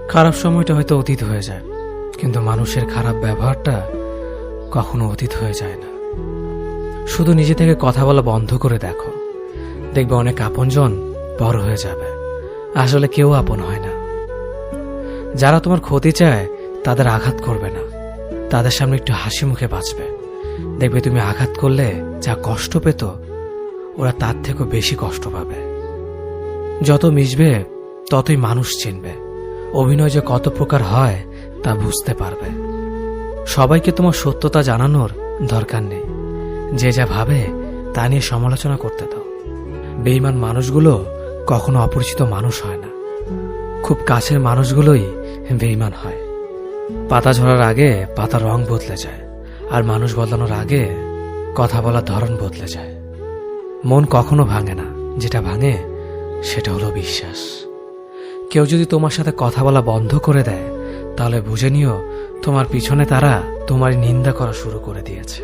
খারাপ সময়টা হয়তো অতীত হয়ে যায়, কিন্তু মানুষের খারাপ ব্যবহারটা কখনো অতীত হয়ে যায় না। শুধু নিজে থেকে কথা বলা বন্ধ করে দেখো, দেখবে অনেক আপনজন বড় হয়ে যাবে। আসলে কেউ আপন হয় না। যারা তোমার ক্ষতি চায় তাদের আঘাত করবে না, তাদের সামনে একটু হাসি মুখে বাঁচবে। দেখবে তুমি আঘাত করলে যা কষ্ট পেত, ওরা তার থেকেও বেশি কষ্ট পাবে। যত মিশবে ততই মানুষ চিনবে। অভিনয় যে কত প্রকার হয় তা বুঝতে পারবে। সবাইকে তোমার সত্যতা জানানোর দরকার নেই। যে যা ভাবে তা নিয়ে সমালোচনা করতে দাও। বেঈমান মানুষগুলো কখনো অপরিচিত মানুষ হয় না। খুব কাছের মানুষগুলোই বেঈমান হয়। পাতা ঝরার আগে পাতার রং বদলে যায়, আর মানুষ বদলানোর আগে কথা বলার ধরন বদলে যায়। মন কখনো ভাঙে না, যেটা ভাঙে সেটা হলো বিশ্বাস। কেউ যদি তোমার সাথে কথা বলা বন্ধ করে দেয়, তাহলে বুঝে নিও তোমার পিছনে তারা তোমার নিন্দা করা শুরু করে দিয়েছে।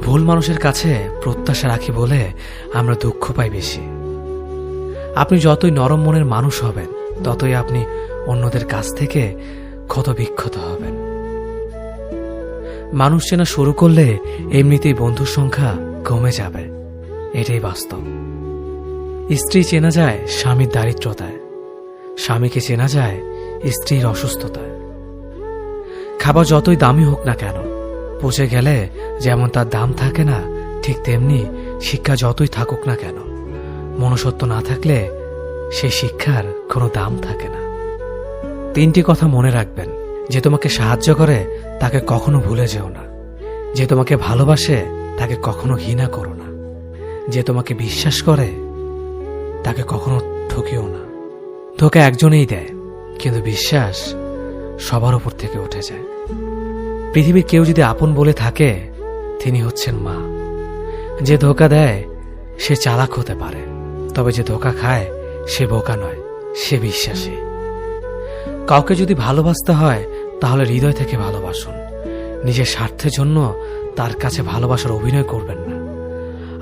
ভুল মানুষের কাছে প্রত্যাশা রাখি বলে আমরা দুঃখ পাই বেশি। আপনি যতই নরম মনের মানুষ হবেন, ততই আপনি অন্যদের কাছ থেকে ক্ষত বিক্ষত হবেন। মানুষ চেনা শুরু করলে এমনিতেই বন্ধুর সংখ্যা কমে যাবে, এটাই বাস্তব। স্ত্রী চেনা যায় স্বামীর দারিদ্রতায়, স্বামীকে চেনা যায় স্ত্রীর অসুস্থতায়। খাবার যতই দামি হোক না কেন, পচে গেলে যেমন তার দাম থাকে না, ঠিক তেমনি শিক্ষা যতই থাকুক না কেন, মনুষ্যত্ব না থাকলে সেই শিক্ষার কোনো দাম থাকে না। 3টি কথা মনে রাখবেন। যে তোমাকে সাহায্য করে তাকে কখনো ভুলে যেও না। যে তোমাকে ভালোবাসে তাকে কখনো ঘৃণা করো না। যে তোমাকে বিশ্বাস করে তাকে কখনো ঠকিও না। ধোঁকা একজনেই দেয়, কিন্তু বিশ্বাস সবার উপর থেকে উঠে যায়। পৃথিবীর কেউ যদি আপন বলে থাকে, তিনি হচ্ছেন মা। যে ধোঁকা দেয় সে চালাক হতে পারে, তবে যে ধোঁকা খায় সে বোকা নয়, সে বিশ্বাসী। কাউকে যদি ভালোবাসতে হয় তাহলে হৃদয় থেকে ভালোবাসুন। নিজের স্বার্থের জন্য তার কাছে ভালোবাসার অভিনয় করবেন না।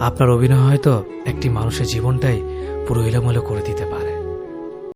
আপনার অভিনয় হয়তো একটি মানুষের জীবনটাই পুরো এলোমেলো করে দিতে পারে।